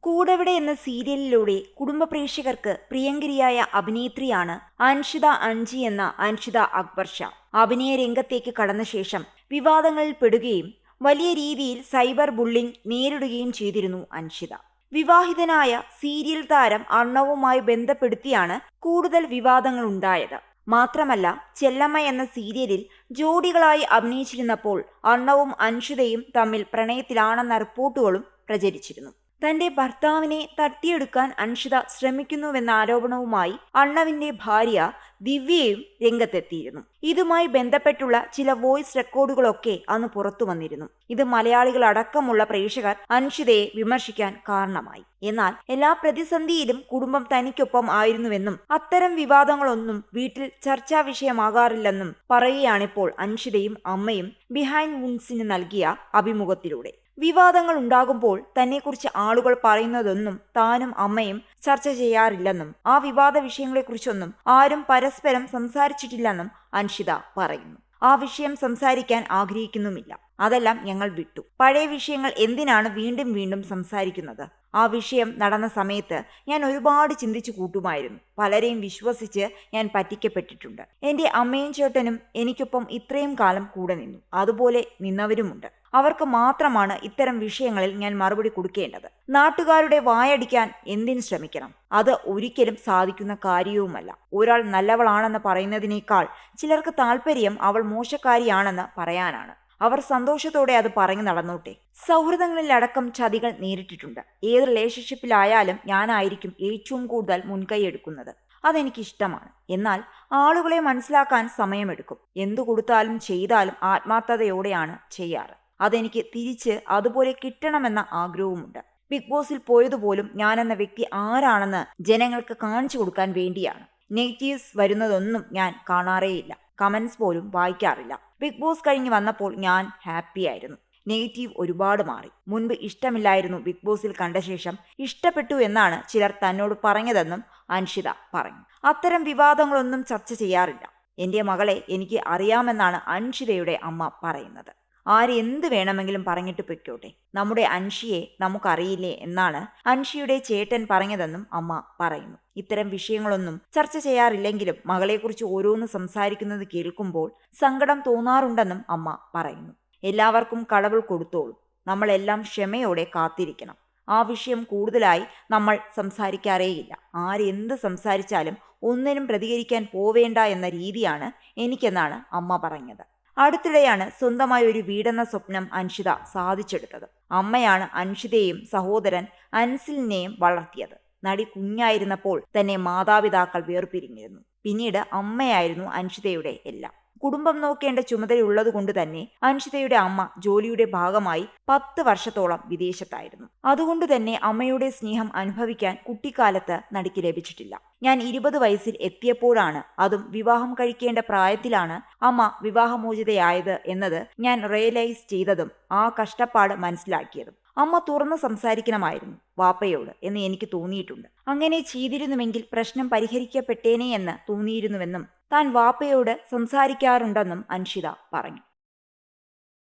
കൂടെവിടെ എന്ന സീരിയലിലൂടെ കുടുംബ പ്രേക്ഷകർക്ക് പ്രിയങ്കരിയായ അഭിനേത്രിയാണ് അൻഷിത അൻജി എന്ന അൻഷിത അക്ബർ ഷാ. അഭിനയ രംഗത്തേക്ക് കടന്ന ശേഷം വിവാദങ്ങളിൽ പെടുകയും വലിയ രീതിയിൽ സൈബർ ബുള്ളിംഗ് നേരിടുകയും ചെയ്തിരുന്നു അൻഷിത. വിവാഹിതനായ സീരിയൽ താരം അർണവുമായി ബന്ധപ്പെടുത്തിയാണ് കൂടുതൽ വിവാദങ്ങളുണ്ടായത്. മാത്രമല്ല, ചെല്ലമ്മ എന്ന സീരിയലിൽ ജോഡികളായി അഭിനയിച്ചിരുന്നപ്പോൾ അർണവും അൻഷിതയും തമ്മിൽ പ്രണയത്തിലാണെന്ന റിപ്പോർട്ടുകളും പ്രചരിച്ചിരുന്നു. തന്റെ ഭർത്താവിനെ തട്ടിയെടുക്കാൻ അൻഷിത ശ്രമിക്കുന്നുവെന്ന ആരോപണവുമായി അർണവിന്റെ ഭാര്യ ദിവ്യയും രംഗത്തെത്തിയിരുന്നു. ഇതുമായി ബന്ധപ്പെട്ടുള്ള ചില വോയിസ് റെക്കോർഡുകളൊക്കെ അന്ന് പുറത്തു വന്നിരുന്നു. ഇത് മലയാളികളടക്കമുള്ള പ്രേക്ഷകർ അൻഷിതയെ വിമർശിക്കാൻ കാരണമായി. എന്നാൽ എല്ലാ പ്രതിസന്ധിയിലും കുടുംബം തനിക്കൊപ്പം ആയിരുന്നുവെന്നും അത്തരം വിവാദങ്ങളൊന്നും വീട്ടിൽ ചർച്ചാ വിഷയമാകാറില്ലെന്നും പറയുകയാണിപ്പോൾ അൻഷിതയും അമ്മയും ബിഹൈൻഡ് വുഡ്സിന് നൽകിയ അഭിമുഖത്തിലൂടെ. വിവാദങ്ങൾ ഉണ്ടാകുമ്പോൾ തന്നെക്കുറിച്ച് ആളുകൾ പറയുന്നതൊന്നും താനും അമ്മയും ചർച്ച ചെയ്യാറില്ലെന്നും ആ വിവാദ വിഷയങ്ങളെക്കുറിച്ചൊന്നും ആരും പരസ്പരം സംസാരിച്ചിട്ടില്ലെന്നും അൻഷിത പറയുന്നു. ആ വിഷയം സംസാരിക്കാൻ ആഗ്രഹിക്കുന്നുമില്ല. അതെല്ലാം ഞങ്ങൾ വിട്ടു. പഴയ വിഷയങ്ങൾ എന്തിനാണ് വീണ്ടും വീണ്ടും സംസാരിക്കുന്നത്? ആ വിഷയം നടന്ന സമയത്ത് ഞാൻ ഒരുപാട് ചിന്തിച്ചു കൂട്ടുമായിരുന്നു. പലരെയും വിശ്വസിച്ച് ഞാൻ പറ്റിക്കപ്പെട്ടിട്ടുണ്ട്. എൻ്റെ അമ്മയും ചേട്ടനും എനിക്കൊപ്പം ഇത്രയും കാലം കൂടെ നിന്നു. അതുപോലെ നിന്നവരുമുണ്ട്. അവർക്ക് മാത്രമാണ് ഇത്തരം വിഷയങ്ങളിൽ ഞാൻ മറുപടി കൊടുക്കേണ്ടത്. നാട്ടുകാരുടെ വായടിക്കാൻ എന്തിനു ശ്രമിക്കണം? അത് ഒരിക്കലും സാധിക്കുന്ന കാര്യവുമല്ല. ഒരാൾ നല്ലവളാണെന്ന് പറയുന്നതിനേക്കാൾ ചിലർക്ക് താല്പര്യം അവൾ മോശക്കാരിയാണെന്ന് പറയാനാണ്. അവർ സന്തോഷത്തോടെ അത് പറഞ്ഞു നടന്നോട്ടെ. സൗഹൃദങ്ങളിലടക്കം ചതികൾ നേരിട്ടിട്ടുണ്ട്. ഏത് റിലേഷൻഷിപ്പിലായാലും ഞാനായിരിക്കും ഏറ്റവും കൂടുതൽ മുൻകൈ എടുക്കുന്നത്. അതെനിക്കിഷ്ടമാണ്. എന്നാൽ ആളുകളെ മനസ്സിലാക്കാൻ സമയമെടുക്കും. എന്തു കൊടുത്താലും ചെയ്താലും ആത്മാർത്ഥതയോടെയാണ് ചെയ്യാറ്. അതെനിക്ക് തിരിച്ച് അതുപോലെ കിട്ടണമെന്ന ആഗ്രഹവുമുണ്ട്. ബിഗ് ബോസിൽ പോയതുപോലും ഞാനെന്ന വ്യക്തി ആരാണെന്ന് ജനങ്ങൾക്ക് കാണിച്ചു കൊടുക്കാൻ വേണ്ടിയാണ്. നെഗറ്റീവ്സ് വരുന്നതൊന്നും ഞാൻ കാണാറേയില്ല. കമന്റ്സ് പോലും വായിക്കാറില്ല. ബിഗ് ബോസ് കഴിഞ്ഞ് വന്നപ്പോൾ ഞാൻ ഹാപ്പിയായിരുന്നു. നെഗറ്റീവ് ഒരുപാട് മാറി. മുൻപ് ഇഷ്ടമില്ലായിരുന്നു. ബിഗ് ബോസിൽ കണ്ട ശേഷം ഇഷ്ടപ്പെട്ടു എന്നാണ് ചിലർ തന്നോട് പറഞ്ഞതെന്നും അൻഷിത പറഞ്ഞു. അത്തരം വിവാദങ്ങളൊന്നും ചർച്ച ചെയ്യാറില്ല. എൻ്റെ മകളെ എനിക്ക് അറിയാമെന്നാണ് അൻഷിതയുടെ അമ്മ പറയുന്നത്. ആരെന്ത് വേണമെങ്കിലും പറഞ്ഞിട്ട് പൊയ്ക്കോട്ടെ, നമ്മുടെ അൻഷിയെ നമുക്കറിയില്ലേ എന്നാണ് അൻഷിയുടെ ചേട്ടൻ പറഞ്ഞതെന്നും അമ്മ പറയുന്നു. ഇത്തരം വിഷയങ്ങളൊന്നും ചർച്ച ചെയ്യാറില്ലെങ്കിലും മകളെക്കുറിച്ച് ഓരോന്ന് സംസാരിക്കുന്നത് കേൾക്കുമ്പോൾ സങ്കടം തോന്നാറുണ്ടെന്നും അമ്മ പറയുന്നു. എല്ലാവർക്കും കടവുൾ കൊടുത്തോളൂ. നമ്മളെല്ലാം ക്ഷമയോടെ കാത്തിരിക്കണം. ആ വിഷയം കൂടുതലായി നമ്മൾ സംസാരിക്കാറേയില്ല. ആരെന്ത് സംസാരിച്ചാലും ഒന്നിനും പ്രതികരിക്കാൻ പോവേണ്ട എന്ന രീതിയാണ് എനിക്കെന്നാണ് അമ്മ പറഞ്ഞത്. അടുത്തിടെയാണ് സ്വന്തമായി ഒരു വീടെന്ന സ്വപ്നം അൻഷിത സാധിച്ചെടുത്തത്. അമ്മയാണ് അൻഷിതയെയും സഹോദരൻ അൻസിലിനെയും വളർത്തിയത്. നടി കുഞ്ഞായിരുന്നപ്പോൾ തന്നെ മാതാപിതാക്കൾ വേർപിരിഞ്ഞിരുന്നു. പിന്നീട് അമ്മയായിരുന്നു അൻഷിതയുടെ എല്ലാം. കുടുംബം നോക്കേണ്ട ചുമതലയുള്ളതുകൊണ്ട് തന്നെ അൻഷിതയുടെ അമ്മ ജോലിയുടെ ഭാഗമായി 10 വർഷത്തോളം വിദേശത്തായിരുന്നു. അതുകൊണ്ട് തന്നെ അമ്മയുടെ സ്നേഹം അനുഭവിക്കാൻ കുട്ടിക്കാലത്ത് നടിക്ക് ലഭിച്ചിട്ടില്ല. ഞാൻ 20 വയസ്സിൽ എത്തിയപ്പോഴാണ്, അതും വിവാഹം കഴിക്കേണ്ട പ്രായത്തിലാണ് അമ്മ വിവാഹമോചിതയായത് എന്നത് ഞാൻ റിയലൈസ് ചെയ്തതും ആ കഷ്ടപ്പാട് മനസ്സിലാക്കിയതും. അമ്മ തുറന്ന് സംസാരിക്കണമായിരുന്നു വാപ്പയോട് എന്ന് എനിക്ക് തോന്നിയിട്ടുണ്ട്. അങ്ങനെ ചെയ്തിരുന്നുവെങ്കിൽ പ്രശ്നം പരിഹരിക്കപ്പെട്ടേനെ എന്ന് തോന്നിയിരുന്നുവെന്നും താൻ വാപ്പയോട് സംസാരിക്കാറുണ്ടെന്നും അൻഷിത പറഞ്ഞു.